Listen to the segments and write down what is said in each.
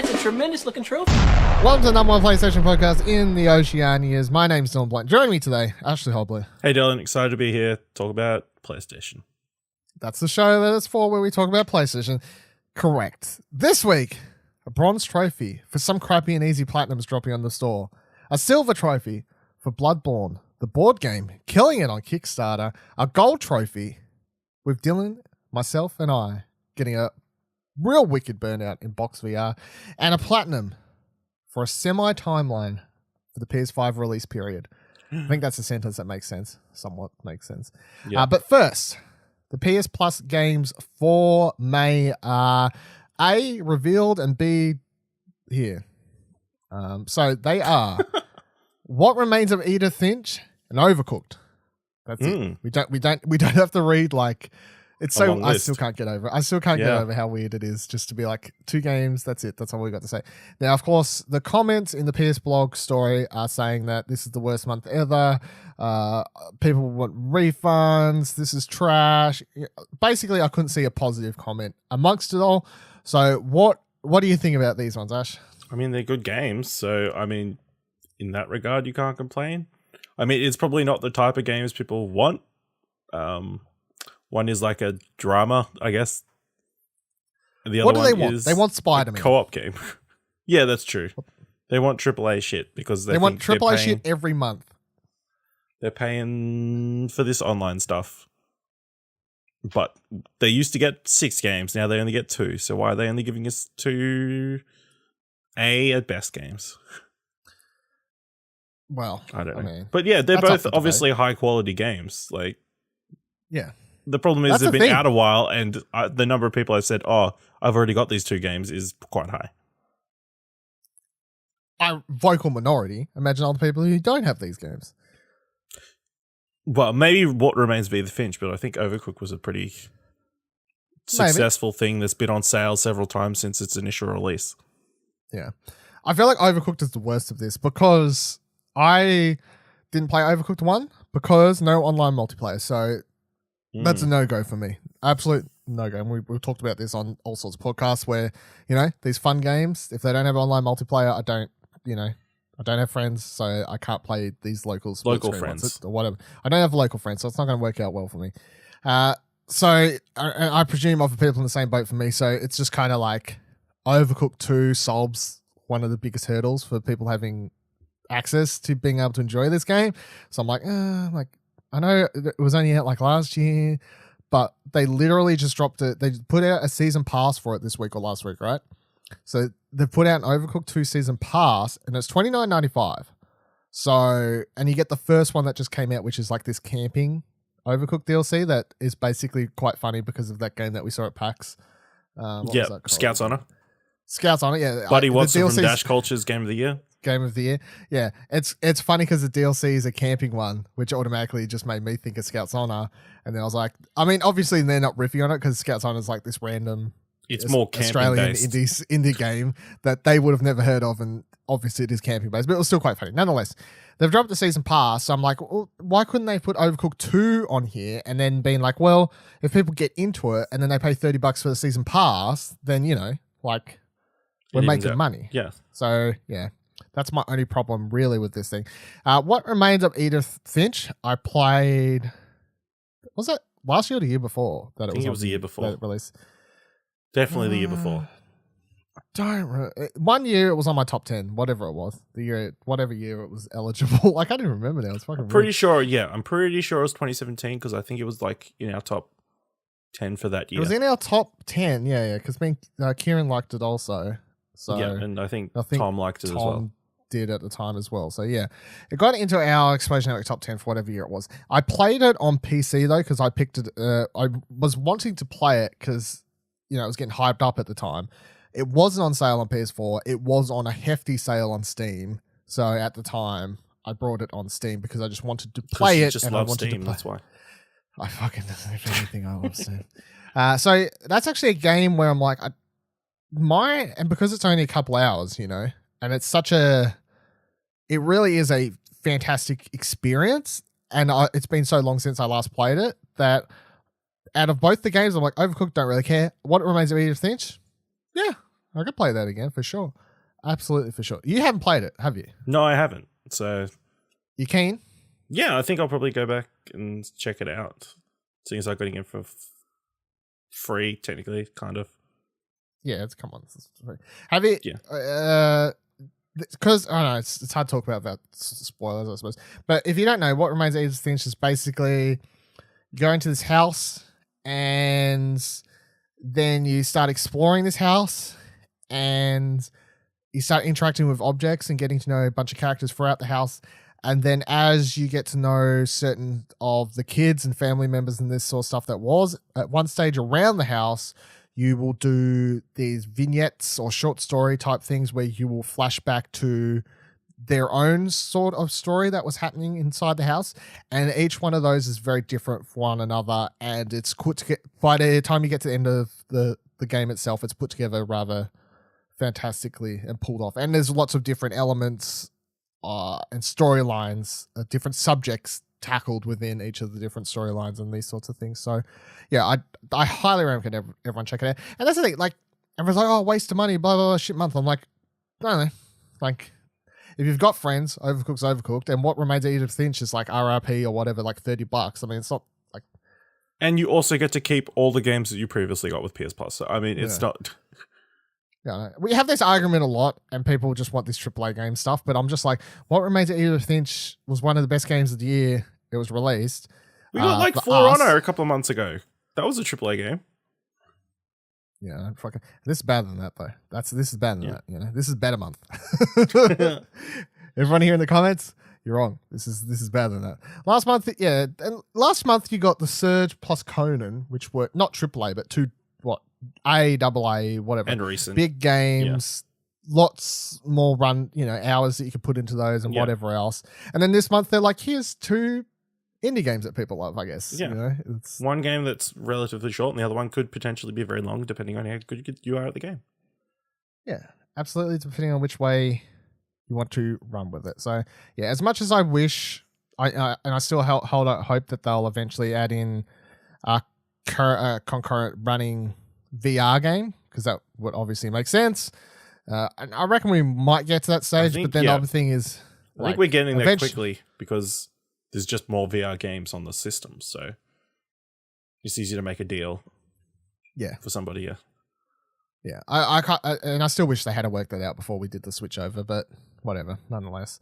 that's a tremendous looking trophy. Welcome to the number one PlayStation podcast in the Oceanias. My name's Dylan Blunt. Joining me today, Ashley Hobley. Hey Dylan, excited to be here. Talk about PlayStation. That's the show that it's for, where we talk about PlayStation. Correct. This week, a bronze trophy for some crappy and easy platinums dropping on the store. A silver trophy for Bloodborne, the board game, killing it on Kickstarter. A gold trophy with Dylan, myself, and I getting a real wicked burnout in box VR. And a platinum for a semi-timeline for the PS5 release period. I think that's a sentence that makes sense. Somewhat makes sense. Yep. But first, the PS Plus games for May are A, revealed, and B, here. So they are What Remains of Edith Finch and Overcooked. That's it. We don't have to read like it's so I still can't get over it. I still can't get over how weird it is just to be like 2 games, that's it. That's all we got to say. Now, of course, the comments in the PS blog story are saying that this is the worst month ever. People want refunds. This is trash. Basically, I couldn't see a positive comment amongst it all. So what do you think about these ones, Ash? I mean, they're good games. So, I mean, in that regard, you can't complain. I mean, it's probably not the type of games people want. One is like a drama, I guess. And the other what do they want? They want Spider-Man. Co-op game. Yeah, that's true. They want AAA shit because they want AAA shit every month. They're paying for this online stuff. But they used to get 6 games. Now they only get 2. So why are they only giving us 2 A at best games? Well, I don't know. But yeah, they're both obviously high quality games. Like, yeah. The problem is they've been out a while, and the number of people I've said, "Oh, I've already got these 2 games," is quite high. A vocal minority. Imagine all the people who don't have these games. Well, maybe What Remains of Edith Finch, but I think Overcooked was a pretty successful thing that's been on sale several times since its initial release. Yeah. I feel like Overcooked is the worst of this because I didn't play Overcooked 1 because no online multiplayer. So that's a no-go for me. Absolute no-go. And we've talked about this on all sorts of podcasts where, you know, these fun games, if they don't have online multiplayer, I don't have friends, so I can't play these local friends or whatever. I don't have local friends, so it's not going to work out well for me. So I presume other people in the same boat for me. So it's just kind of like Overcooked 2 solves one of the biggest hurdles for people having access to being able to enjoy this game. So I'm like, I know it was only out like last year, but they literally just dropped it. They put out a season pass for it this week or last week, right? So they put out an Overcooked 2 season pass, and it's $29.95. So, and you get the first one that just came out, which is like this camping Overcooked DLC that is basically quite funny because of that game that we saw at PAX. Scouts Honor. Scouts Honor, yeah. Buddy Watson from Dash Culture's Game of the Year. Game of the Year. Yeah. It's funny because the DLC is a camping one, which automatically just made me think of Scouts Honor. And then I was like, I mean, obviously they're not riffing on it because Scouts Honor is like this random more Australian indie game that they would have never heard of, and obviously it is camping based, but it was still quite funny. Nonetheless, they've dropped the season pass, so I'm like, well, why couldn't they put Overcooked 2 on here and then being like, well, if people get into it and then they pay $30 for the season pass, then, you know, like, we're making money. Yeah. So, yeah. That's my only problem really with this thing. What Remains of Edith Finch? I played. Was it last year or the year before? I think it was the year before. Release. Definitely the year before. One year it was on my top 10, whatever it was. Whatever year it was eligible. Like I don't even remember now. It's fucking. I'm pretty sure it was 2017 because I think it was like in our top 10 for that year. It was in our top 10, yeah. Because Kieran liked it also. So yeah, and I think Tom liked it as well. Did at the time as well. So yeah, it got into our Explosion Network top 10 for whatever year it was. I played it on PC though because I picked it. I was wanting to play it because, you know, it was getting hyped up at the time. It wasn't on sale on PS4. It was on a hefty sale on Steam. So at the time, I brought it on Steam because I just wanted to play it. Just love Steam, that's why. I fucking if anything, I love Steam. So that's actually a game where I'm like, and because it's only a couple hours, you know, and it's it really is a fantastic experience. And it's been so long since I last played it that out of both the games, I'm like, Overcooked, don't really care. What Remains of Edith Finch? Yeah, I could play that again for sure. Absolutely for sure. You haven't played it, have you? No, I haven't. So You keen? yeah, I think I'll probably go back and check it out. Seeing as I got it in for free, technically, kind of. Yeah, come on. Have you? Yeah. Because I don't know it's hard to talk about spoilers, I suppose. But if you don't know, what remains of Edith Finch is basically going to this house, and then you start exploring this house, and you start interacting with objects and getting to know a bunch of characters throughout the house. And then as you get to know certain of the kids and family members and this sort of stuff that was at one stage around the house, you will do these vignettes or short story type things where you will flash back to their own sort of story that was happening inside the house. And each one of those is very different from one another. And it's put together, by the time you get to the end of the game itself, it's put together rather fantastically and pulled off. And there's lots of different elements and storylines, different subjects tackled within each of the different storylines and these sorts of things. So yeah, I highly recommend everyone check it out. And that's the thing, like everyone's like, oh, waste of money, blah blah blah, shit month. I'm like, no, like if you've got friends, Overcooked, and what remains of Edith Finch is like RRP or whatever, like $30. I mean, it's not like. And you also get to keep all the games that you previously got with PS Plus. So I mean, it's not. Yeah, we have this argument a lot, and people just want this AAA game stuff. But I'm just like, what remains of Edith Finch was one of the best games of the year. It was released. We got like For Honor a couple of months ago. That was a AAA game. Yeah, fucking. This is better than that though. This is better than that. You know, this is better month. Everyone here in the comments, you're wrong. This is better than that. Last month, yeah, and last month you got The Surge plus Conan, which were not AAA, but two AA, whatever, and recent big games. Lots more hours that you could put into those and whatever else. And then this month they're like, here's two indie games that people love, I guess. Yeah. You know, it's one game that's relatively short and the other one could potentially be very long depending on how good you are at the game. Yeah, absolutely, depending on which way you want to run with it. So yeah, as much as I wish, I still hold out hope that they'll eventually add in a concurrent running VR game, because that would obviously make sense. And I reckon we might get to that stage, but then the other thing is, I think we're getting there quickly because there's just more VR games on the system, so it's easy to make a deal. Yeah, for somebody. Yeah. I can't, and I still wish they had to work that out before we did the switch over, but whatever, nonetheless.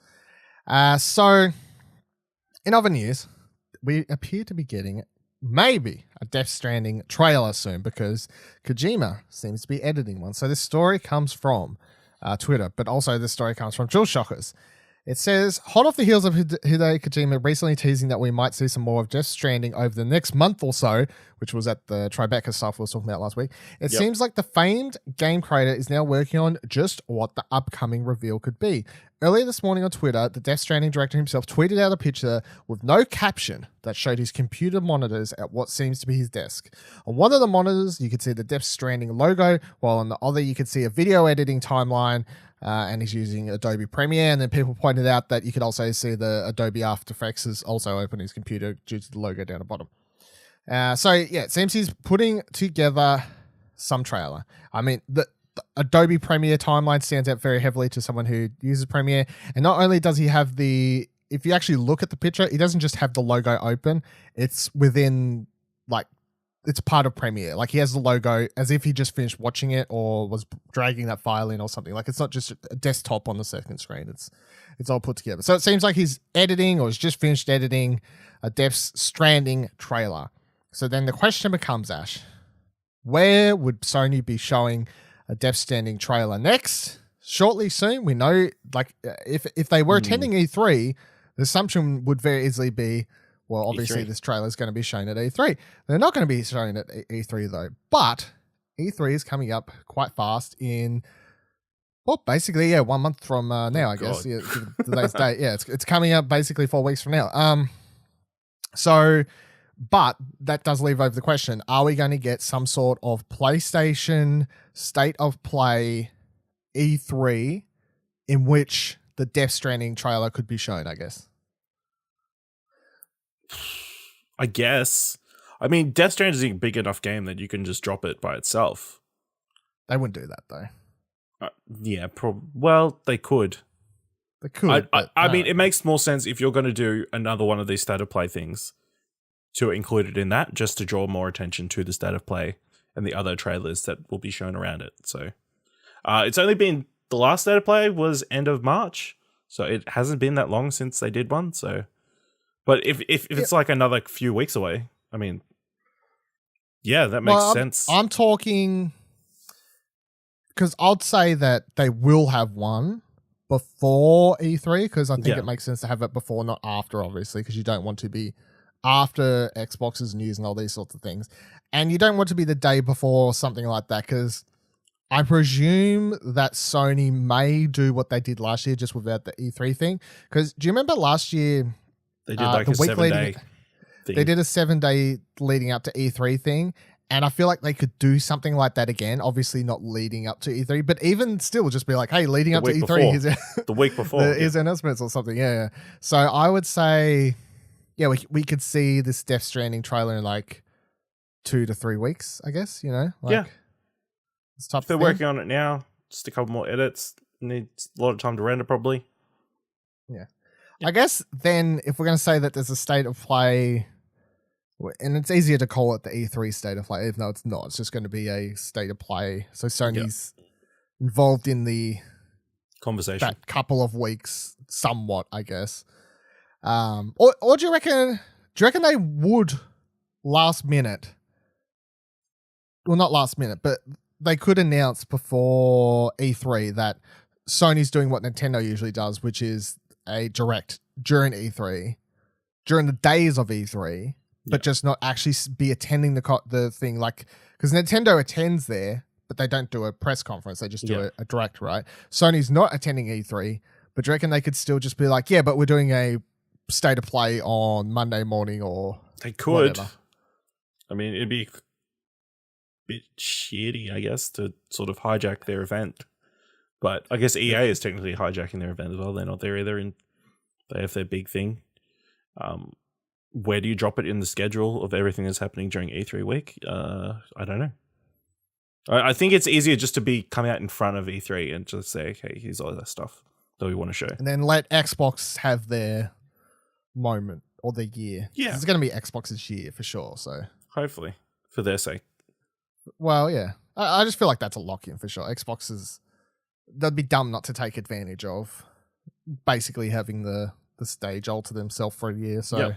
So, in other news, we appear to be getting maybe a Death Stranding trailer soon, because Kojima seems to be editing one. So this story comes from Twitter, but also this story comes from DualShockers. It says, hot off the heels of Hideo Kojima recently teasing that we might see some more of Death Stranding over the next month or so, which was at the Tribeca stuff we were talking about last week, it seems like the famed game creator is now working on just what the upcoming reveal could be. Earlier this morning on Twitter, the Death Stranding director himself tweeted out a picture with no caption that showed his computer monitors at what seems to be his desk. On one of the monitors, you could see the Death Stranding logo, while on the other, you could see a video editing timeline, and he's using Adobe Premiere. And then people pointed out that you could also see the Adobe After Effects is also open his computer due to the logo down the bottom. So yeah, it seems he's putting together some trailer. I mean, the Adobe Premiere timeline stands out very heavily to someone who uses Premiere. And not only does he have if you actually look at the picture, he doesn't just have the logo open. It's within, it's part of Premiere. Like, he has the logo as if he just finished watching it or was dragging that file in or something. Like, it's not just a desktop on the second screen. It's all put together. So it seems like he's editing or has just finished editing a Death Stranding trailer. So then the question becomes, Ash, where would Sony be showing a Death Stranding trailer next? Shortly soon? We know, if they were attending E3, the assumption would very easily be, well, obviously E3. This trailer is going to be shown at E3. They're not going to be shown at E3 though, but E3 is coming up quite fast in, well, basically, 1 month from now, I guess. Yeah, today's date. Yeah, it's coming up basically 4 weeks from now. But that does leave over the question, are we going to get some sort of PlayStation State of Play E3 in which the Death Stranding trailer could be shown, I guess? I guess. I mean, Death Stranding is a big enough game that you can just drop it by itself. They wouldn't do that, though. Yeah, well, they could. They could. I mean, it makes more sense if you're going to do another one of these state of play things to include it in that, just to draw more attention to the state of play and the other trailers that will be shown around it. So it's only been, the last state of play was end of March, so it hasn't been that long since they did one. So, but if it's like another few weeks away, I mean, yeah, that makes sense. I'm talking, because I'd say that they will have one before E3, because I think it makes sense to have it before, not after, obviously, because you don't want to be after Xbox's news and all these sorts of things. And you don't want to be the day before or something like that, because I presume that Sony may do what they did last year just without the E3 thing. Because do you remember last year? They did like a 7-day thing. They did a 7-day leading up to E3 thing. And I feel like they could do something like that again. Obviously not leading up to E3, but even still just be like, hey, leading up to E3, here's the week before. Here's announcements or something. Yeah. So I would say, yeah, we could see this Death Stranding trailer in like 2 to 3 weeks, I guess, you know? Like, yeah. This type if they're of thing. working on it now, just a couple more edits. Needs a lot of time to render, probably. Yeah. I guess then if we're going to say that there's a state of play, and it's easier to call it the E3 state of play, even though it's not. It's just going to be a state of play. So Sony's involved in the conversation. That couple of weeks, somewhat, I guess. Or do you reckon they would last minute? Well, not last minute, but they could announce before E3 that Sony's doing what Nintendo usually does, which is a direct during E3, during the days of E3, but just not actually be attending the thing, like, because Nintendo attends there, but they don't do a press conference. They just do a direct, right? Sony's not attending E3, but do you reckon they could still just be like, yeah, but we're doing a state of play on Monday morning or they could. Whatever. I mean, it'd be a bit shitty, I guess, to sort of hijack their event. But I guess EA is technically hijacking their event as well. They're not there either, and they have their big thing. Where do you drop it in the schedule of everything that's happening during E3 week? I don't know. I think it's easier just to come out in front of E3 and just say, okay, here's all that stuff that we want to show. And then let Xbox have their moment or their year. Yeah. It's going to be Xbox's year for sure, so. Hopefully, for their sake. Well, yeah. I just feel like that's a lock-in for sure. Xbox is... They'd be dumb not to take advantage of basically having the stage all to themselves for a year, so... Yep.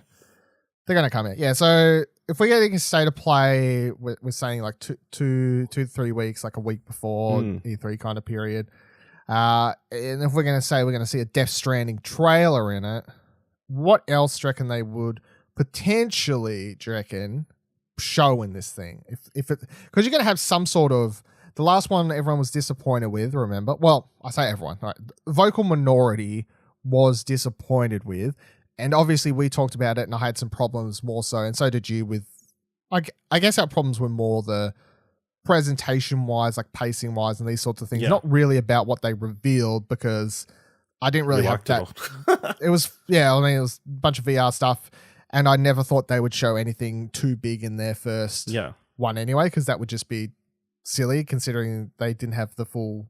They're going to come out. Yeah, so if we're getting a state of play, we're saying like 2 to 3 weeks, like a week before E3 kind of period. And if we're going to say we're going to see a Death Stranding trailer in it, what else do you reckon they would potentially, show in this thing? If it, because you're going to have some sort of, the last one everyone was disappointed with, remember? Well, I say everyone, right? Vocal minority was disappointed with. And obviously we talked about it and I had some problems more so, and so did you with, I guess our problems were more the presentation-wise, like pacing-wise and these sorts of things. Not really about what they revealed, because I didn't really like that. It was, it was a bunch of VR stuff, and I never thought they would show anything too big in their first one anyway, because that would just be silly considering they didn't have the full...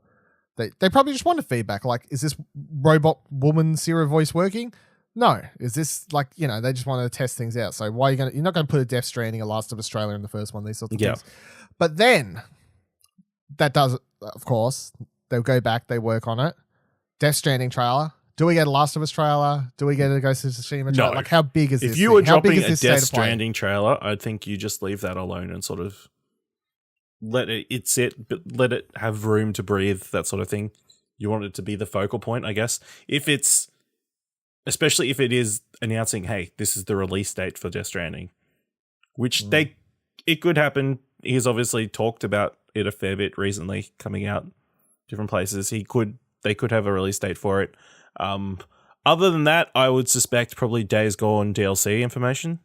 They probably just wanted feedback, like, is this robot woman Sarah voice working? No. Is this like, they just want to test things out. So why you're not going to put a Death Stranding, a Last of Australia in the first one, these sorts of things. But then that does, of course, they'll go back, they work on it. Death Stranding trailer. Do we get a Last of Us trailer? Do we get a Ghost of Tsushima trailer? No. Like, how big is this? If you were dropping a Death Stranding trailer, I think you just leave that alone and sort of let it sit, but let it have room to breathe, that sort of thing. You want it to be the focal point, I guess. Especially if it is announcing, hey, this is the release date for Death Stranding, which it could happen. He's obviously talked about it a fair bit recently, coming out different places. They could have a release date for it. Other than that, I would suspect probably Days Gone DLC information.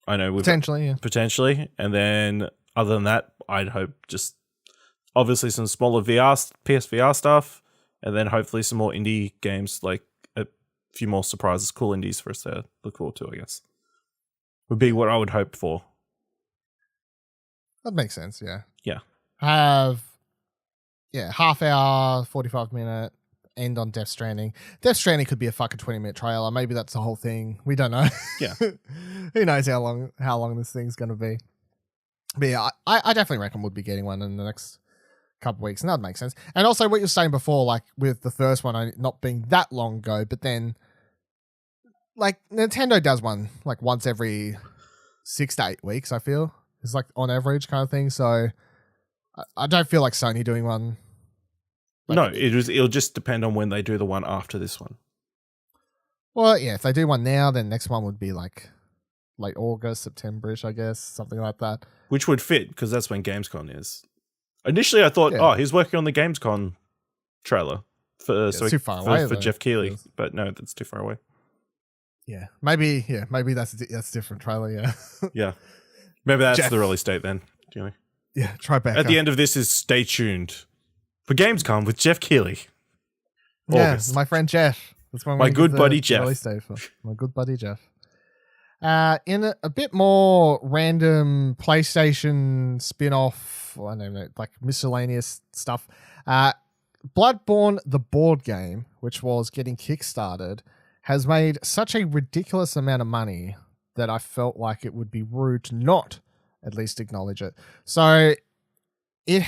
I know potentially, and then other than that, I'd hope just obviously some smaller PSVR stuff, and then hopefully some more indie games, like a few more surprises, cool indies for us to look forward to, I guess. Would be what I would hope for. That makes sense, yeah. Yeah. yeah, half hour, 45-minute end on Death Stranding. Death Stranding could be a fucking 20-minute trailer. Maybe that's the whole thing. We don't know. Yeah. Who knows how long this thing's going to be. But yeah, I definitely reckon we'll be getting one in the next couple of weeks, and that makes sense. And also what you're saying before, like with the first one not being that long ago, but then like Nintendo does one like once every 6 to 8 weeks, I feel. It's like on average kind of thing. So I don't feel like Sony doing one. Like, no, it'll just depend on when they do the one after this one. Well, yeah, if they do one now, then next one would be like late August, September-ish, I guess, something like that. Which would fit because that's when Gamescom is. Initially, I thought, he's working on the Gamescom trailer for too far away, for Jeff Keighley, but no, that's too far away. Yeah, maybe that's a different trailer. Yeah, yeah, maybe that's the release date then. You know? Yeah, try back. At the end of this is stay tuned for Gamescom with Jeff Keighley. Yeah, August. my friend Jeff. That's my good buddy Jeff. Release date for my good buddy Jeff. In a bit more random PlayStation spin-off, I don't know, like miscellaneous stuff. Bloodborne, the board game, which was getting kickstarted, has made such a ridiculous amount of money that I felt like it would be rude to not at least acknowledge it. So it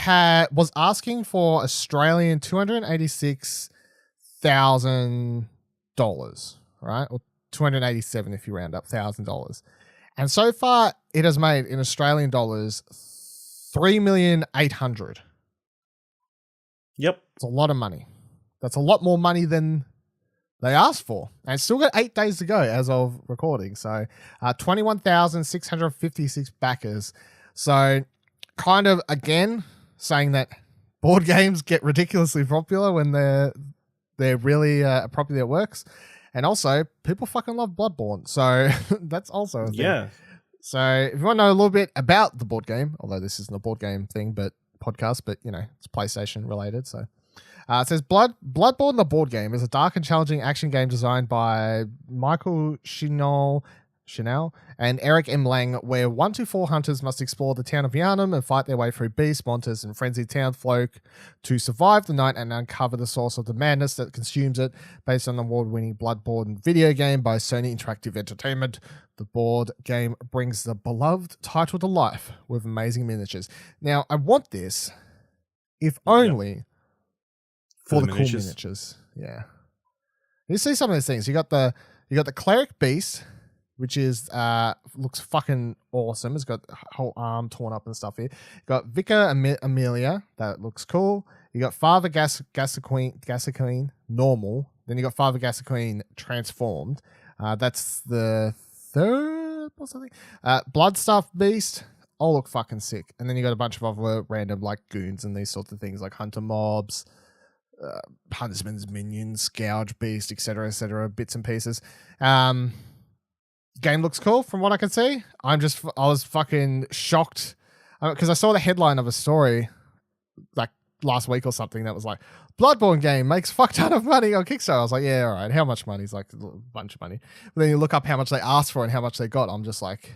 was asking for Australian $286,000, right? Or 287 if you round up $1,000. And so far it has made in Australian dollars 3,800,000. Yep. It's a lot of money. That's a lot more money than they asked for. And it's still got 8 days to go as of recording. So 21,656 backers. So kind of, again, saying that board games get ridiculously popular when they're really popular at works. And also, people fucking love Bloodborne. So that's also a thing. Yeah. So if you want to know a little bit about the board game, although this isn't a board game thing, but podcast, but you know, it's PlayStation related. So it says Bloodborne, the board game, is a dark and challenging action game designed by Michael Chinal and Eric M. Lang, where 1 to 4 hunters must explore the town of Yharnam and fight their way through beasts, monsters, and frenzied townfolk to survive the night and uncover the source of the madness that consumes it. Based on the award-winning Bloodborne video game by Sony Interactive Entertainment, the board game brings the beloved title to life with amazing miniatures. Now, I want this, if only for the cool miniatures. Yeah. You see some of these things. You got the cleric beast, which is looks fucking awesome. It's got a whole arm torn up and stuff here. You got Vicar Amelia, that looks cool. You got Father Gassequeen normal. Then you got Father Gassequeen transformed. That's the third or something. Bloodstuff beast. All look fucking sick. And then you got a bunch of other random like goons and these sorts of things like hunter mobs, huntsman's minions, gouge beast, etc., bits and pieces. Game looks cool from what I can see. I was fucking shocked because I saw the headline of a story like last week or something that was like, Bloodborne game makes fuck ton of money on Kickstarter. I was like, yeah, all right. How much money? It's like a bunch of money. But then you look up how much they asked for and how much they got. I'm just like,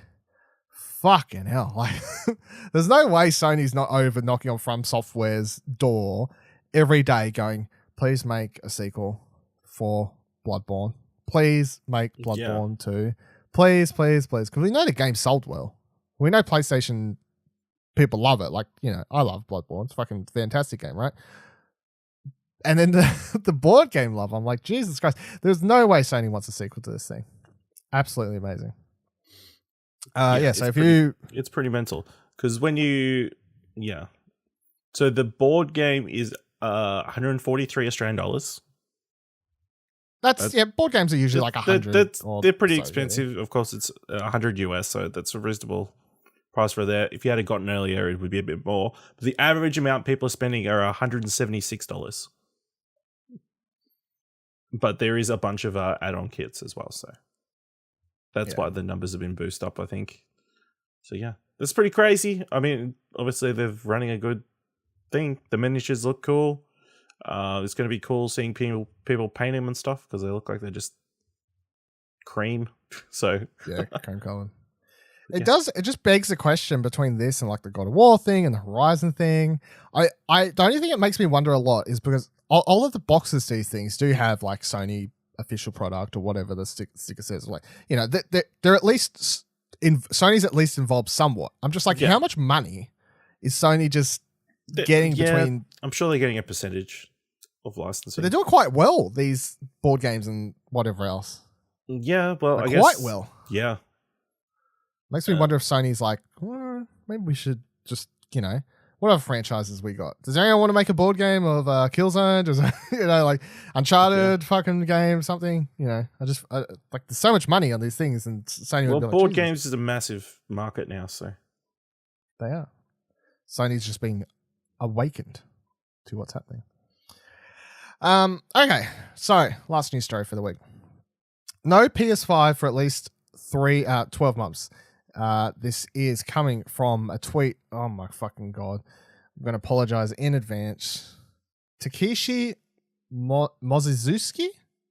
fucking hell. Like, there's no way Sony's not over knocking on From Software's door every day going, please make a sequel for Bloodborne. Please make Bloodborne 2. Please, please, please. Because we know the game sold well. We know PlayStation people love it. Like, you know, I love Bloodborne. It's a fucking fantastic game, right? And then the board game love. I'm like, Jesus Christ. There's no way Sony wants a sequel to this thing. Absolutely amazing. So it's pretty mental. Because when so the board game is 143 Australian dollars. That's board games are usually like 100. They're pretty expensive. Really. Of course, it's 100 US, so that's a reasonable price for there. If you had it gotten earlier, it would be a bit more. But the average amount people are spending are $176. But there is a bunch of add-on kits as well, so that's why the numbers have been boosted up, I think. So yeah, that's pretty crazy. I mean, obviously they're running a good thing. The miniatures look cool. It's going to be cool seeing people paint them and stuff because they look like they're just cream. So yeah, cream color. It does. It just begs the question between this and like the God of War thing and the Horizon thing. The only thing that makes me wonder a lot is because all of the boxes these things do have like Sony official product or whatever the sticker says. Like, you know, they're at least Sony's at least involved somewhat. I'm just like, how much money is Sony just getting between? I'm sure they're getting a percentage of licensing. But they're doing quite well, these board games and whatever else. Yeah, well, I guess quite well. Yeah. Makes me wonder if Sony's like, maybe we should just, you know, what other franchises we got? Does anyone want to make a board game of Killzone? Does you know, like Uncharted fucking game, something? You know, like there's so much money on these things, and Sony. Well, would be like, board Jesus. games is a massive market now, so They are. Sony's just being awakened to what's happening. Okay, so last news story for the week. No PS5 for at least 12 months. This is coming from a tweet. Oh my fucking God. I'm going to apologize in advance. Takeshi Mochizuki,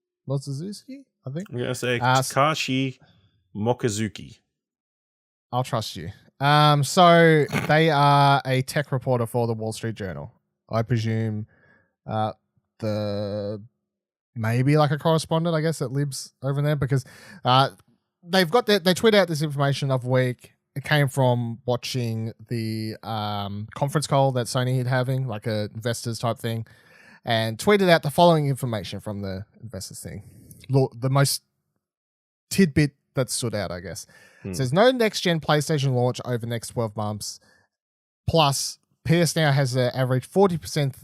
I think. I'm going to say Takashi Mochizuki. I'll trust you. So they are a tech reporter for the Wall Street Journal. I presume maybe like a correspondent, I guess, that lives over there, because they tweet out this information of week. It came from watching the conference call that Sony had having, like a investors type thing, and tweeted out the following information from the investors thing. The most tidbit that stood out, I guess. It says no next-gen PlayStation launch over the next 12 months. Plus, PS Now has an average 40%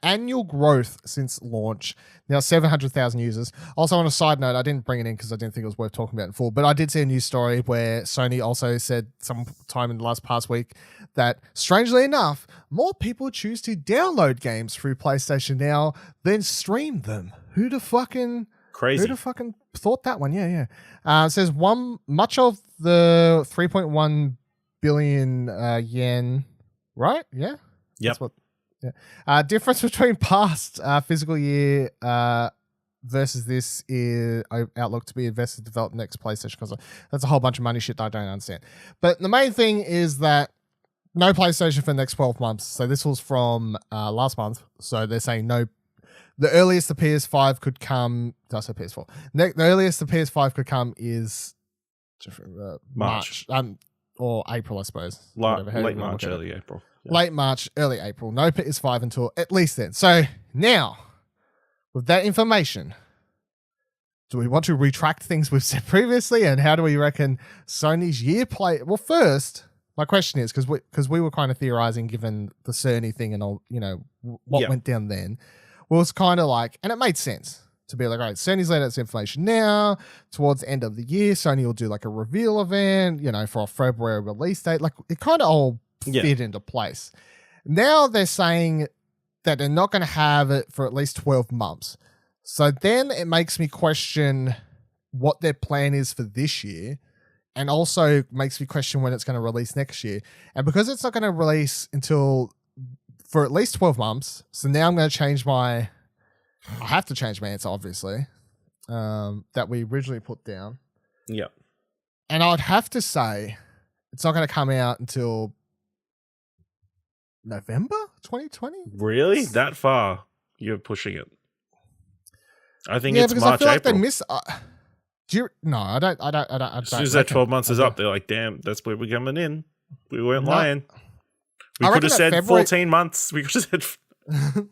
annual growth since launch. Now 700,000 users. Also, on a side note, I didn't bring it in because I didn't think it was worth talking about in full, but I did see a news story where Sony also said sometime in the past week that, strangely enough, more people choose to download games through PlayStation Now than stream them. Who'd have fucking thought that one? Yeah. It says much of the 3.1 billion yen, right? Yeah. Yep. Difference between past fiscal year versus this is outlook to be invested to develop next PlayStation console. That's a whole bunch of money shit that I don't understand. But the main thing is that no PlayStation for the next 12 months. So this was from last month. So they're saying no. The earliest the PS5 could come. Did I say PS4? The earliest the PS5 could come is March. Or April, I suppose. Late March, early April. Yeah. Late March, early April. No PS5 until at least then. So now, with that information, do we want to retract things we've said previously? And how do we reckon Sony's year play? Well, first, my question is, because we were kind of theorizing, given the Sony thing and all, you know, what went down then, was kind of like, and it made sense to be like, all right, Sony's let out this information now. Towards the end of the year, Sony will do like a reveal event, you know, for a February release date. Like, it kind of all fit into place. Now they're saying that they're not going to have it for at least 12 months. So then it makes me question what their plan is for this year, and also makes me question when it's going to release next year. And because it's not going to release until for at least 12 months, so now I'm going to change I have to change my answer, obviously, that we originally put down. Yep. And I'd have to say it's not going to come out until November 2020. Really? That far? You're pushing it. I think it's because March, I feel like April. they miss. No, I don't. As soon as that 12 months is up, they're like, "Damn, that's where we're coming in." We weren't lying. We could have said February, 14 months. We could have said.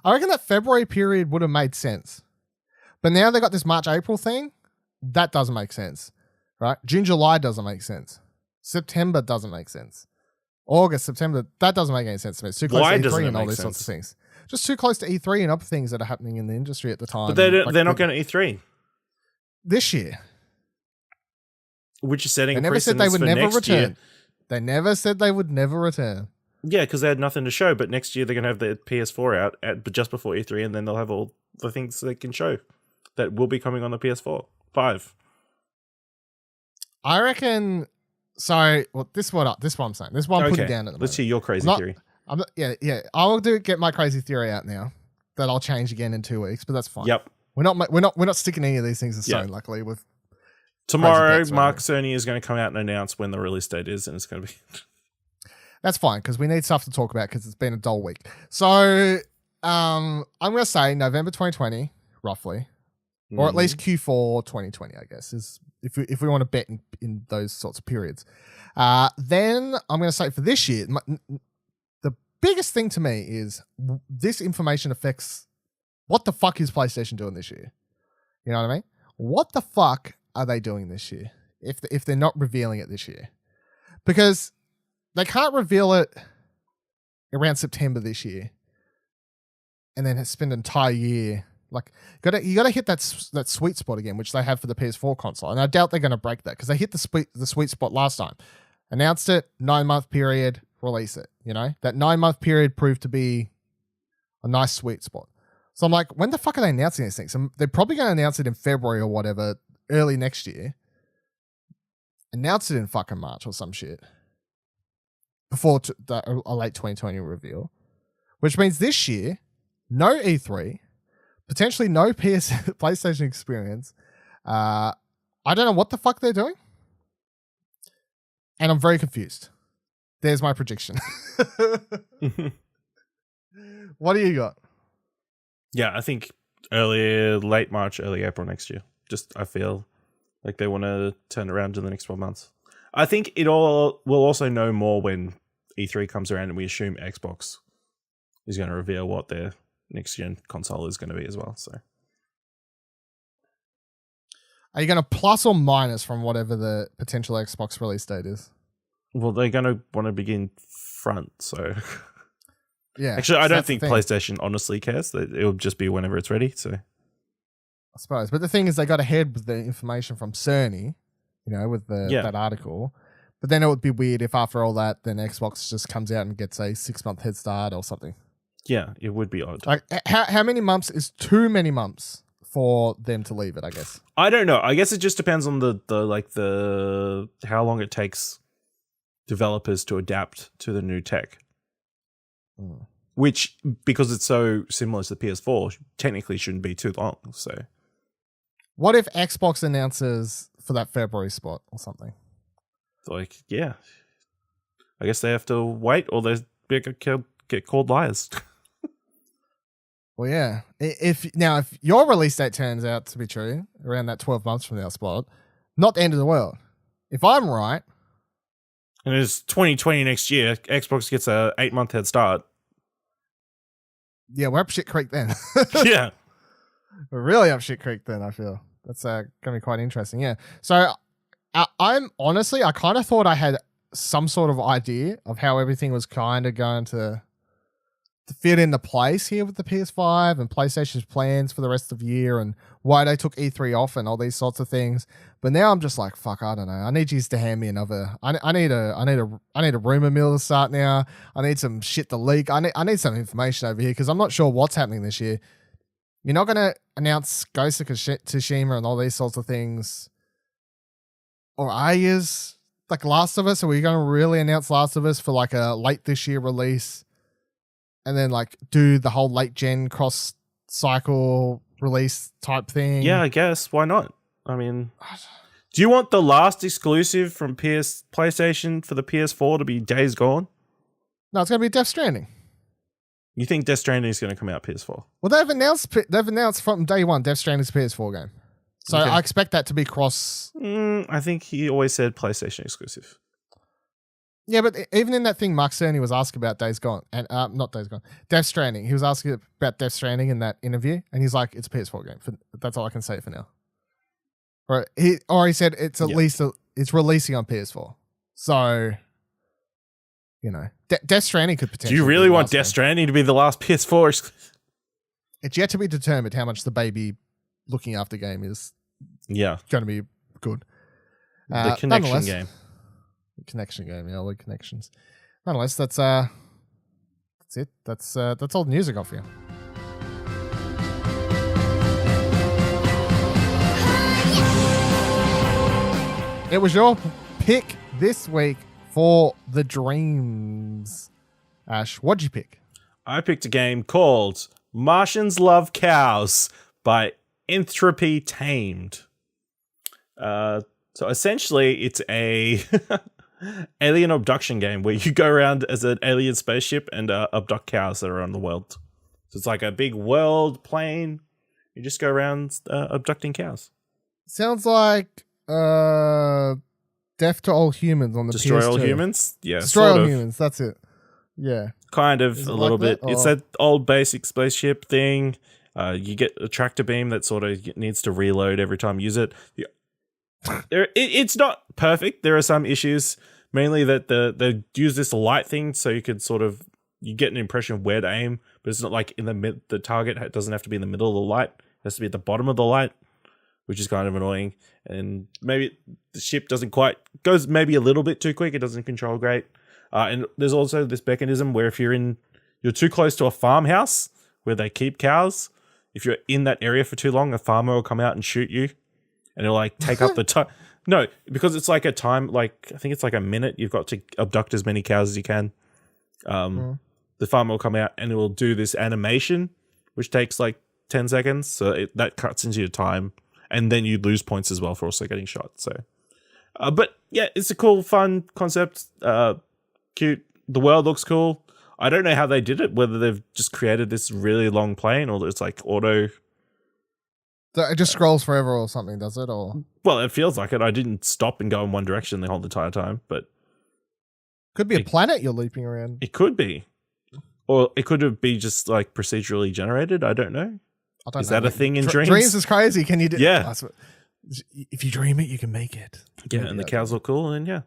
I reckon that February period would have made sense, but now they got this March, April thing. That doesn't make sense, right? June, July doesn't make sense. September doesn't make sense. August, September, that doesn't make any sense to me. It's too close to E3 and all these sorts of things. Just too close to E3 and other things that are happening in the industry at the time. But they're not going to E3 this year. Which is setting they never said they would never return. Year. They never said they would never return. Yeah, because they had nothing to show. But next year they're going to have the PS4 out but just before E3, and then they'll have all the things they can show that will be coming on the PS4 5. I reckon. So, well, this is what I'm saying. This is what I'm putting down at the moment. Let's hear your crazy theory. I'll get my crazy theory out now. That I'll change again in 2 weeks, but that's fine. Yep. We're not sticking any of these things in stone. Luckily, Tomorrow, bets, Mark right? Cerny is going to come out and announce when the release date is, and it's going to be... That's fine, because we need stuff to talk about because it's been a dull week. So I'm going to say November 2020, roughly, or at least Q4 2020, I guess, is if we want to bet in those sorts of periods. Then I'm going to say for this year, the biggest thing to me is this information affects what the fuck is PlayStation doing this year? You know what I mean? What the fuck are they doing this year if they're not revealing it this year? Because they can't reveal it around September this year and then spend an entire year. Like, you gotta hit that sweet spot again, which they have for the PS4 console. And I doubt they're going to break that because they hit the sweet spot last time. Announced it, 9-month period, release it. You know, that 9-month period proved to be a nice sweet spot. So I'm like, when the fuck are they announcing these things? They're probably going to announce it in February or whatever, early next year. Announce it in fucking March or some shit. Before a late 2020 reveal. Which means this year, no E3, potentially no PlayStation experience. I don't know what the fuck they're doing. And I'm very confused. There's my prediction. What do you got? Yeah, I think late March, early April next year. Just, I feel like they want to turn around in the next 12 months. I think we'll also know more when E3 comes around, and we assume Xbox is going to reveal what their next gen console is going to be as well. So, are you going to plus or minus from whatever the potential Xbox release date is? Well, they're going to want to begin front, so... Yeah. Actually, I don't think PlayStation honestly cares. It'll just be whenever it's ready, so... I suppose. But the thing is, they got ahead with the information from Sony, you know, with that article. But then it would be weird if after all that, then Xbox just comes out and gets a 6-month head start or something. Yeah, it would be odd. Like, how many months is too many months for them to leave it, I guess? I don't know. I guess it just depends on the how long it takes developers to adapt to the new tech. Which, because it's so similar to the PS4, technically shouldn't be too long. So, what if Xbox announces for that February spot or something? Like, yeah, I guess they have to wait, or they get called liars. Well, yeah. If your release date turns out to be true around that 12 months from now spot, not the end of the world. If I'm right, and it's 2020 next year, Xbox gets a 8-month head start. Yeah, we're up shit creek then. Yeah. We're really up shit creek then, I feel. That's going to be quite interesting, yeah. So, I'm honestly, I kind of thought I had some sort of idea of how everything was kind of going to fit into place here with the PS5 and PlayStation's plans for the rest of the year and why they took E3 off and all these sorts of things. But now I'm just like, fuck, I don't know. I need you to hand me another. I need a rumor mill to start now. I need some shit to leak. I need some information over here because I'm not sure what's happening this year. You're not going to announce Ghost of Tsushima and all these sorts of things, or are you like Last of Us? Are we going to really announce Last of Us for like a late this year release? And then like do the whole late gen cross cycle release type thing. Yeah, I guess. Why not? I mean, do you want the last exclusive from PlayStation for the PS4 to be Days Gone? No, it's going to be Death Stranding. You think Death Stranding is going to come out PS4? Well, they've announced from day one Death Stranding's a PS4 game. So okay. I expect that to be cross. I think he always said PlayStation exclusive. Yeah, but even in that thing, Mark Cerny was asked about Days Gone, and not Days Gone, Death Stranding. He was asking about Death Stranding in that interview, and he's like, "It's a PS4 game." That's all I can say for now. Or he said it's at least it's releasing on PS4. So, you know, Death Stranding could potentially. Do you really want Death Stranding to be the last PS4 exclusive? It's yet to be determined how much the baby looking after game is. Yeah, going to be good. The connection game. Connection game, yeah, all the connections. Nonetheless, that's it. That's all the news I got for you. It was your pick this week for the Dreams. Ash, what'd you pick? I picked a game called Martians Love Cows by Entropy-Tamed. So essentially, it's a alien abduction game where you go around as an alien spaceship and abduct cows that are on the world. So it's like a big world plane. You just go around abducting cows. Sounds like Death to All Humans on the Destroy PS2. All Humans? Yeah, Destroy sort All of. Humans, that's it. Yeah. Kind of, Is a it little like bit. that, It's or- that old basic spaceship thing. You get a tractor beam that sort of needs to reload every time you use it. It's not perfect. There are some issues, mainly that they use this light thing so you could sort of you get an impression of where to aim, but it's not like in the target doesn't have to be in the middle of the light. It has to be at the bottom of the light, which is kind of annoying. And maybe the ship goes maybe a little bit too quick. It doesn't control great. And there's also this mechanism where if you're too close to a farmhouse where they keep cows, if you're in that area for too long, a farmer will come out and shoot you, and it'll like take up the time. No, because it's like a time, like I think it's like a minute. You've got to abduct as many cows as you can. The farmer will come out and it will do this animation, which takes like 10 seconds. So that cuts into your time, and then you lose points as well for also getting shot. So, but yeah, it's a cool, fun concept. Cute. The world looks cool. I don't know how they did it, whether they've just created this really long plane or it's like auto. So it just scrolls forever or something, does it? Or Well, it feels like it. I didn't stop and go in one direction the whole entire time, but could be a planet you're leaping around. it could be. Or it could be just like procedurally generated. I don't know. I don't Is know. that a thing in dreams? Dreams is crazy. Can you do? Yeah. That's what- if you dream it, you can make it. Yeah, and the cows look cool, and yeah.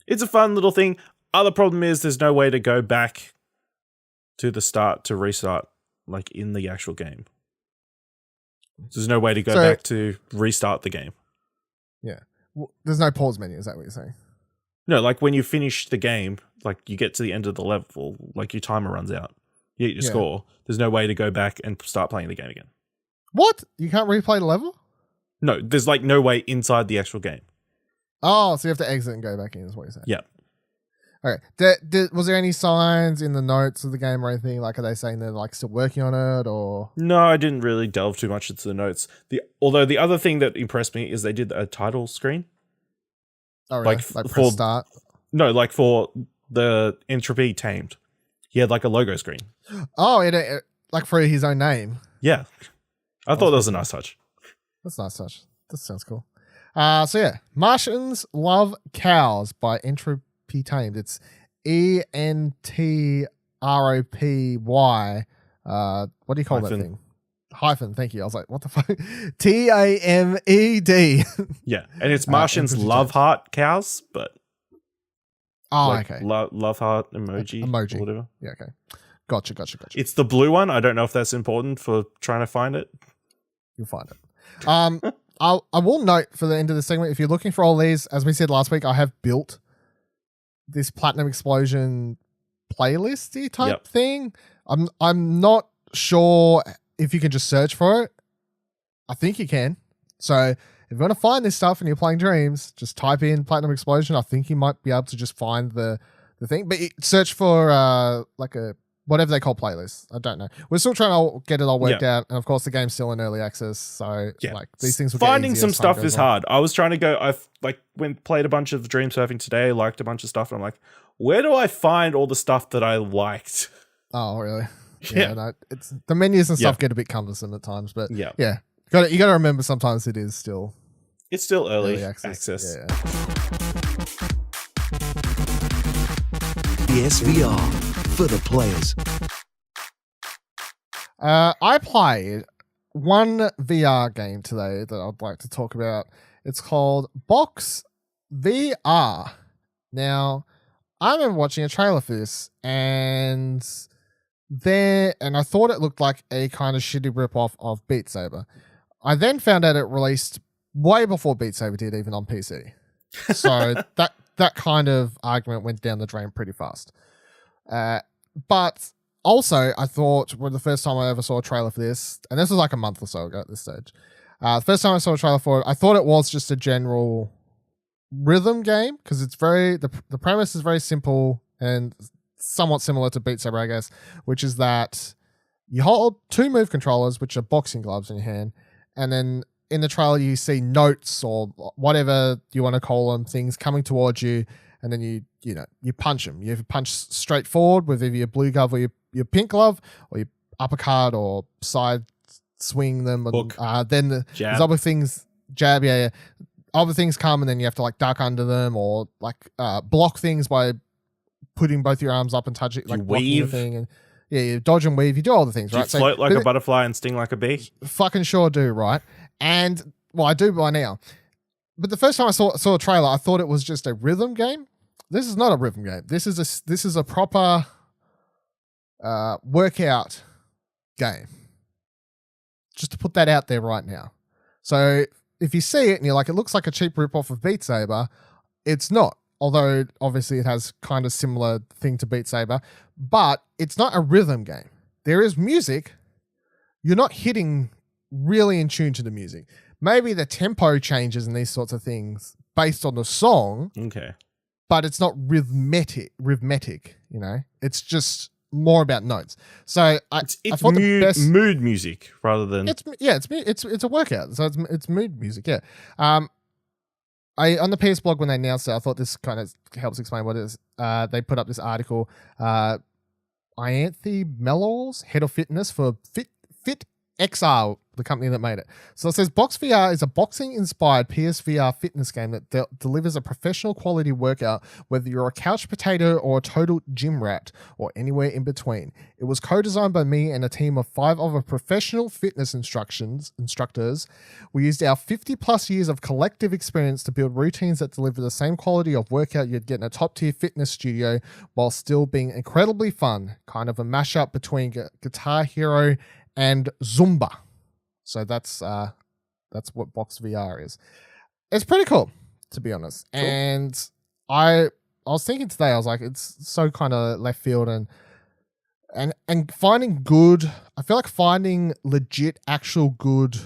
It's a fun little thing. Other problem is there's no way to go back to the start to restart, like in the actual game. There's no way to go back to restart the game. Yeah. There's no pause menu. Is that what you're saying? No, like when you finish the game, like you get to the end of the level, like your timer runs out. You get your score. There's no way to go back and start playing the game again. What? You can't replay the level? No, there's like no way inside the actual game. Oh, so you have to exit and go back in is what you're saying. Yeah. Okay. Was there any signs in the notes of the game or anything? Like, are they saying they're like still working on it or? No, I didn't really delve too much into the notes. Although the other thing that impressed me is they did a title screen. Oh, really? Like press start? No, like for the Entropy-Tamed. He had like a logo screen. Oh, it like for his own name. Yeah. I thought that was a nice touch. That's a nice touch. That sounds cool. So yeah, Martians Love Cows by Entropy-Tamed. It's ENTROPY. What do you call that thing? Hyphen. Thank you. I was like, what the fuck? TAMED. Yeah, and it's Martians Love Heart Cows, but okay. Love heart emoji or whatever. Yeah. Okay. Gotcha. It's the blue one. I don't know if that's important for trying to find it. You'll find it. I will note for the end of the segment, if you're looking for all these, as we said last week, I have built this Platinum Explosion playlisty type thing. I'm not sure if you can just search for it. I think you can. So if you want to find this stuff and you're playing Dreams, just type in Platinum Explosion. I think you might be able to just find the thing. But search for like a whatever they call playlists. I don't know. We're still trying to get it all worked out. And of course the game's still in early access. So like these things will finding get easier some as time stuff goes is on. hard. I was trying to go, I've like played a bunch of Dream Surfing today, liked a bunch of stuff, and I'm like, where do I find all the stuff that I liked? Oh, really? Yeah, no, it's the menus and stuff get a bit cumbersome at times, but you got to remember sometimes it's still early access. Yeah. PSVR for the players. I played one VR game today that I'd like to talk about. It's called Box VR. Now, I remember watching a trailer for this, and I thought it looked like a kind of shitty ripoff of Beat Saber. I then found out it released way before Beat Saber did, even on PC. So that kind of argument went down the drain pretty fast. But also, I thought the first time I ever saw a trailer for this, and this was like a month or so ago at this stage, the first time I saw a trailer for it, I thought it was just a general rhythm game because it's the premise is very simple and somewhat similar to Beat Saber, I guess, which is that you hold two move controllers, which are boxing gloves in your hand, and then in the trailer you see notes or whatever you want to call them, things coming towards you, and then you punch them. You punch straight forward with either your blue glove or your pink glove, or you uppercut or side swing them. Hook. And then Jab. there's other things, jab, yeah. Other things come, and then you have to like duck under them or like block things by putting both your arms up and touch it, like blocking the thing, and you dodge and weave. You do all the things, do right? You float like a butterfly and sting like a bee. Fucking sure do, right? And well, I do by now. But the first time I saw a trailer, I thought it was just a rhythm game. This is not a rhythm game. This is a proper workout game. Just to put that out there right now. So if you see it and you're like, it looks like a cheap ripoff of Beat Saber, it's not. Although obviously it has kind of similar thing to Beat Saber, but it's not a rhythm game. There is music. You're not hitting really in tune to the music. Maybe the tempo changes and these sorts of things based on the song. Okay. But it's not rhythmic, It's just more about notes. So it's thought mood music rather than it's a workout. So it's mood music. Yeah. On the PS blog when they announced it, I thought this kind of helps explain what it is. They put up this article. Ianthe Mellows, head of fitness for Fit XR, the company that made it. So it says BoxVR is a boxing-inspired PSVR fitness game that delivers a professional quality workout, whether you're a couch potato or a total gym rat, or anywhere in between. It was co-designed by me and a team of 5 other professional fitness instructors. We used our 50-plus years of collective experience to build routines that deliver the same quality of workout you'd get in a top-tier fitness studio while still being incredibly fun, kind of a mashup between Guitar Hero and Zumba. So that's what BoxVR is. It's pretty cool, to be honest. Cool. And I was thinking today, I was like, it's so kind of left field and finding good. I feel like finding legit, actual good,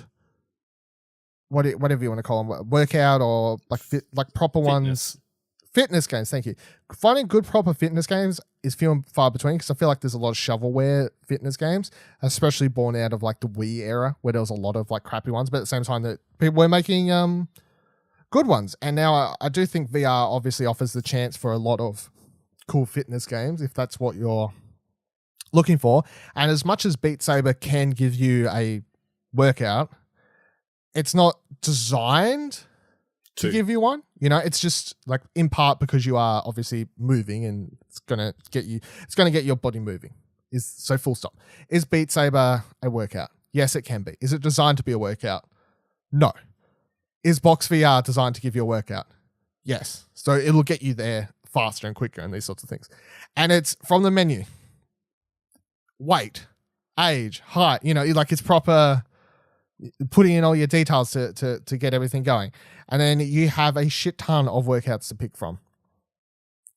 whatever you want to call them, workout or like proper ones. Fitness games, thank you. Finding good, proper fitness games is few and far between because I feel like there's a lot of shovelware fitness games, especially born out of like the Wii era where there was a lot of like crappy ones, but at the same time that people were making good ones. And now I do think VR obviously offers the chance for a lot of cool fitness games if that's what you're looking for. And as much as Beat Saber can give you a workout, it's not designed to give you one. It's just like in part because you are obviously moving and it's going to get your body moving. So full stop. Is Beat Saber a workout? Yes, it can be. Is it designed to be a workout? No. Is BoxVR designed to give you a workout? Yes. So it'll get you there faster and quicker and these sorts of things. And it's from the menu. Weight, age, height, it's proper putting in all your details to get everything going. And then you have a shit ton of workouts to pick from.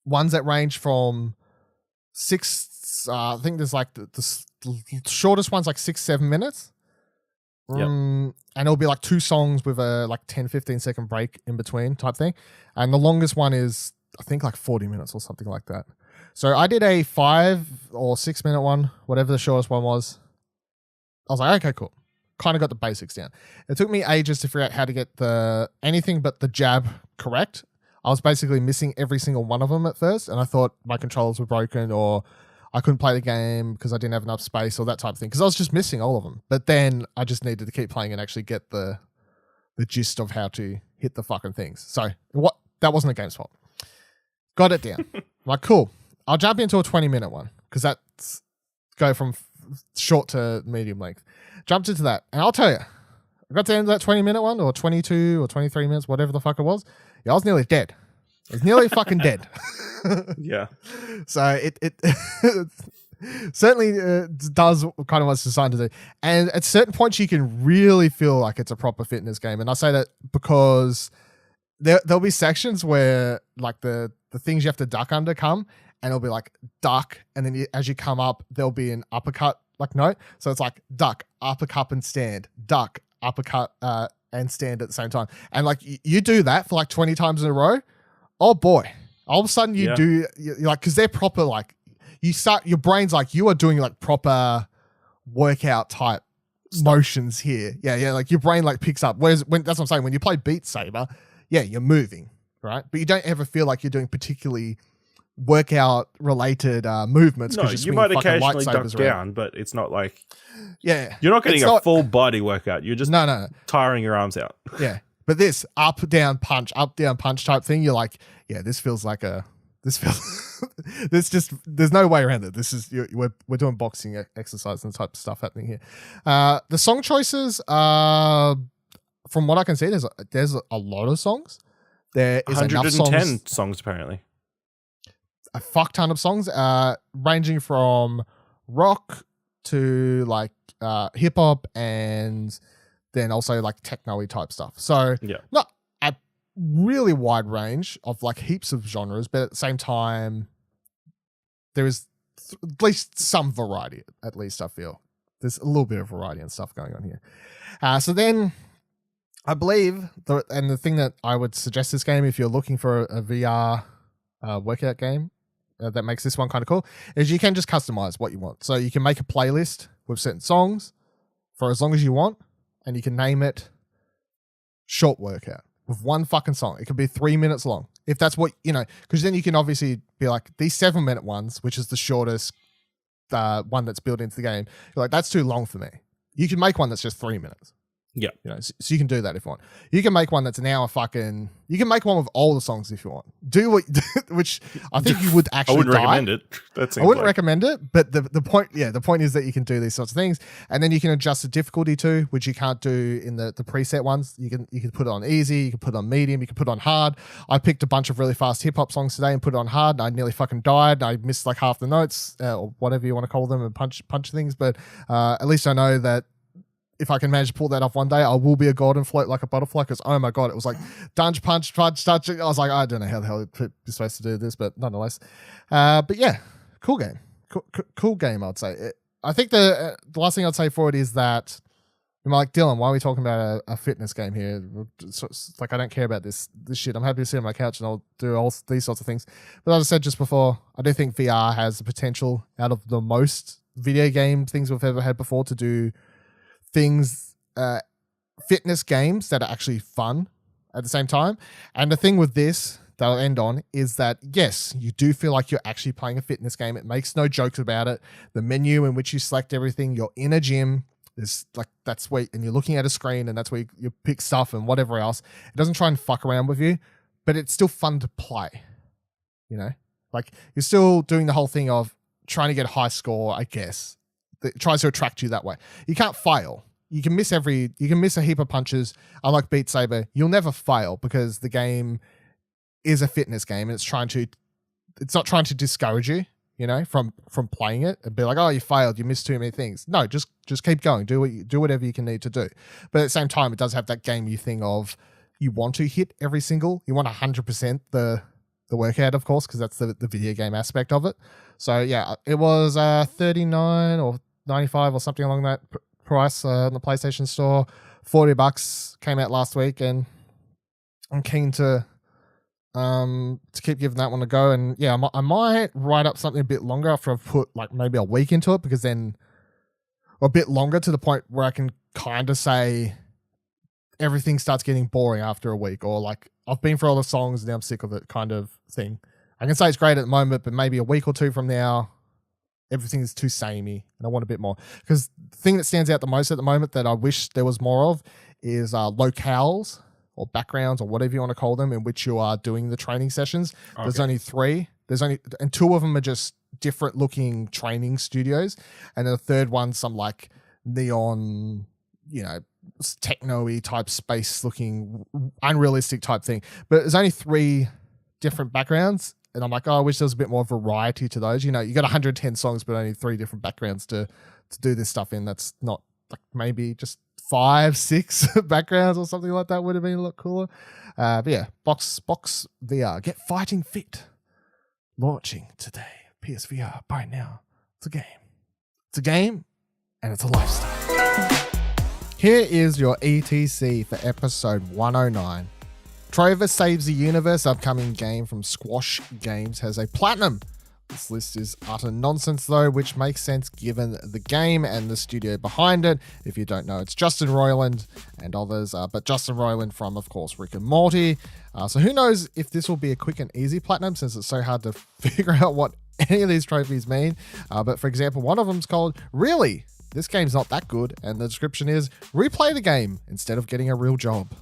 Ones that range from 6, I think there's like the shortest one's like 6-7 minutes. Yep. And it'll be like 2 songs with a like 10-15 second break in between type thing. And the longest one is I think like 40 minutes or something like that. So I did a 5 or 6 minute one, whatever the shortest one was. I was like, okay, cool. Kind of got the basics down. It took me ages to figure out how to get anything but the jab correct. I was basically missing every single one of them at first, and I thought my controllers were broken or I couldn't play the game because I didn't have enough space or that type of thing because I was just missing all of them. But then I just needed to keep playing and actually get the gist of how to hit the fucking things. So that wasn't a game's fault. Got it down. I'm like, cool. I'll jump into a 20-minute one because that's go from short to medium length. Jumped into that, and I'll tell you, I got to the end of that 20-minute one, or 22 or 23 minutes, whatever the fuck it was. Yeah, I was nearly dead. I was nearly fucking dead. Yeah. So it certainly does kind of what it's designed to do. And at certain points, you can really feel like it's a proper fitness game. And I say that because there'll be sections where like the things you have to duck under come, and it'll be like duck, and then as you come up, there'll be an uppercut like note. So it's like duck, uppercut, and stand. Duck, uppercut, and stand at the same time. And like you do that for like 20 times in a row. Oh boy. All of a sudden you're like, because they're proper, like your brain's like you are doing like proper workout type motions here. Yeah, like your brain like picks up. Whereas that's what I'm saying, when you play Beat Saber, yeah, you're moving, right? But you don't ever feel like you're doing particularly workout related movements. No, you're you might swinging fucking occasionally duck lightsabers around. down, but it's not like Yeah, you're not getting it's a full body workout. You're just no. tiring your arms out. Yeah, but this up down punch type thing, you're like, yeah, this feels there's no way around it. This is we're doing boxing exercise and type of stuff happening here. The song choices, from what I can see, there's a lot of songs. There is 110 songs apparently. A fuck ton of songs, ranging from rock to like hip hop and then also like techno-y type stuff. So yeah, not a really wide range of like heaps of genres, but at the same time, there is at least some variety. At least I feel there's a little bit of variety and stuff going on here. So then, I believe the thing that I would suggest this game if you're looking for a VR workout game that makes this one kind of cool is you can just customize what you want. So you can make a playlist with certain songs for as long as you want, and you can name it short workout with one fucking song. It could be 3 minutes long if that's what because then you can obviously be like these 7-minute ones, which is the shortest one that's built into the game. You're like, that's too long for me. You can make one that's just 3 minutes. Yeah. So you can do that if you want. You can make one that's an hour fucking... You can make one with all the songs if you want. Which I think you would actually I wouldn't recommend it. I wouldn't recommend it, but the point is that you can do these sorts of things, and then you can adjust the difficulty too, which you can't do in the preset ones. You can put it on easy, you can put it on medium, you can put it on hard. I picked a bunch of really fast hip-hop songs today and put it on hard, and I nearly fucking died. I missed like half the notes, or whatever you want to call them, and punch things, but at least I know that if I can manage to pull that off one day, I will be a god and float like a butterfly, because, oh my God, it was like dunge, punch, touch. I was like, I don't know how the hell you're supposed to do this, but nonetheless. But yeah, cool game. Cool game, I'd say. I think the last thing I'd say for it is that, I'm like, Dylan, why are we talking about a fitness game here? It's like, I don't care about this shit. I'm happy to sit on my couch and I'll do all these sorts of things. But as I said just before, I do think VR has the potential out of the most video game things we've ever had before to do things, fitness games that are actually fun at the same time. And the thing with this that I'll end on is that, yes, you do feel like you're actually playing a fitness game. It makes no jokes about it. The menu in which you select everything, you're in a gym. Is like, that's where, and you're looking at a screen and that's where you pick stuff and whatever else. It doesn't try and fuck around with you, but it's still fun to play. Like you're still doing the whole thing of trying to get a high score, I guess. It tries to attract you that way. You can't fail. You can miss a heap of punches. Unlike Beat Saber, you'll never fail because the game is a fitness game and it's not trying to discourage you, from playing it and be like, oh, you failed, you missed too many things. No, just keep going. Do whatever you can need to do. But at the same time, it does have that gamey thing of you want to hit you want 100% the workout, of course, because that's the video game aspect of it. So yeah, it was 39 or 95 or something along that price in the PlayStation Store. $40 came out last week, and I'm keen to keep giving that one a go. And yeah, I might write up something a bit longer after I've put like maybe a week into it, because then a bit longer to the point where I can kind of say everything starts getting boring after a week, or like I've been through all the songs and now I'm sick of it kind of thing. I can say it's great at the moment, but maybe a week or two from now, everything is too samey and I want a bit more. Because the thing that stands out the most at the moment that I wish there was more of is locales or backgrounds or whatever you want to call them in which you are doing the training sessions. Okay. There's only 3. And 2 of them are just different looking training studios. And then the third one's some like neon, techno-y type space looking unrealistic type thing. But there's only 3 different backgrounds. And I'm like, oh, I wish there was a bit more variety to those. You got 110 songs, but only 3 different backgrounds to do this stuff in. That's not like maybe just 5, 6 backgrounds or something like that would have been a lot cooler. But yeah, Box VR. Get fighting fit. Launching today. PSVR. Buy it now. It's a game. It's a game and it's a lifestyle. Here is your ETC for episode 109. Trover Saves the Universe, upcoming game from Squash Games, has a platinum This list is utter nonsense though, which makes sense given the game and the studio behind it. If you don't know, it's Justin Roiland and others, but Justin Roiland from, of course, Rick and Morty. So who knows if this will be a quick and easy platinum, since it's so hard to figure out what any of these trophies mean. But for example, one of them's called Really? This game's not that good, and the description is replay the game instead of getting a real job.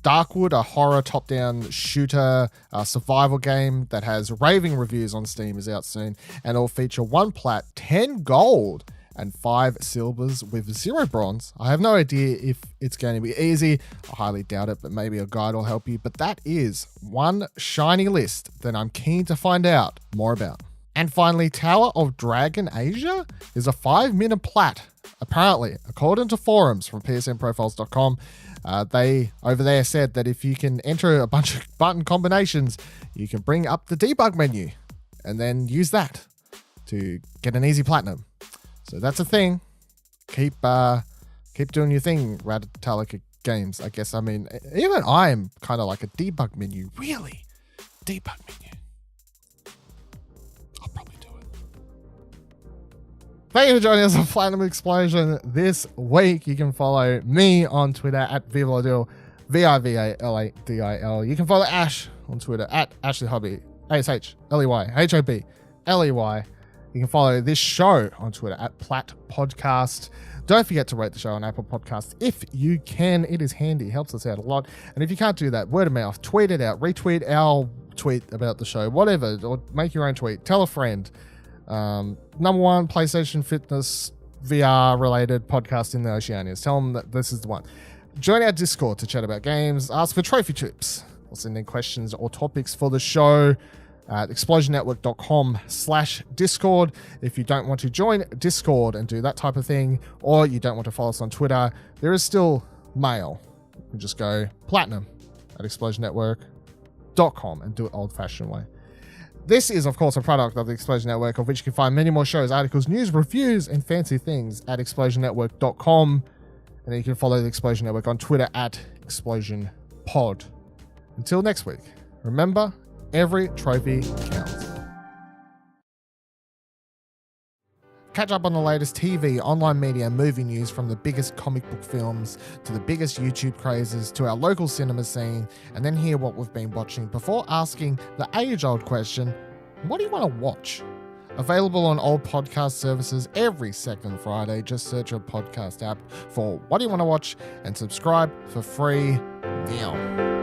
Darkwood, a horror top-down shooter survival game that has raving reviews on Steam, is out soon, and it'll feature 1 plat, 10 gold, and 5 silvers with 0 bronze. I have no idea if it's going to be easy. I highly doubt it, but maybe a guide will help you. But that is one shiny list that I'm keen to find out more about. And finally, Tower of Dragonasia is a 5-minute plat, apparently, according to forums from psnprofiles.com. They over there said that if you can enter a bunch of button combinations, you can bring up the debug menu and then use that to get an easy platinum. So that's a thing. Keep doing your thing, Raditalica Games. I guess, I mean, even I'm kind of like a debug menu. Really? Debug menu. I'll probably do it. Thank you for joining us on Platinum Explosion this week. You can follow me on Twitter at VivaLadil, VIVALADIL. You can follow Ash on Twitter at Ashley Hobby, ASHLEY. You can follow this show on Twitter at Plat Podcast. Don't forget to rate the show on Apple Podcasts if you can. It is handy. It helps us out a lot. And if you can't do that, word of mouth, tweet it out, retweet our tweet about the show, whatever, or make your own tweet. Tell a friend. Number 1 PlayStation Fitness VR related podcast in the Oceanias. Tell them that this is the one. Join our Discord to chat about games. Ask for trophy tips. Or send in questions or topics for the show at explosionnetwork.com/Discord. If you don't want to join Discord and do that type of thing, or you don't want to follow us on Twitter, there is still mail. You can just go platinum at explosionnetwork.com and do it old-fashioned way. This is, of course, a product of the Explosion Network, of which you can find many more shows, articles, news, reviews, and fancy things at explosionnetwork.com. And then you can follow the Explosion Network on Twitter at explosionpod. Until next week, remember, every trophy counts. Catch up on the latest TV, online media, and movie news, from the biggest comic book films to the biggest YouTube crazes to our local cinema scene, and then hear what we've been watching before asking the age-old question, what do you want to watch? Available on all podcast services every second Friday. Just search your podcast app for What Do You Want to Watch and subscribe for free now.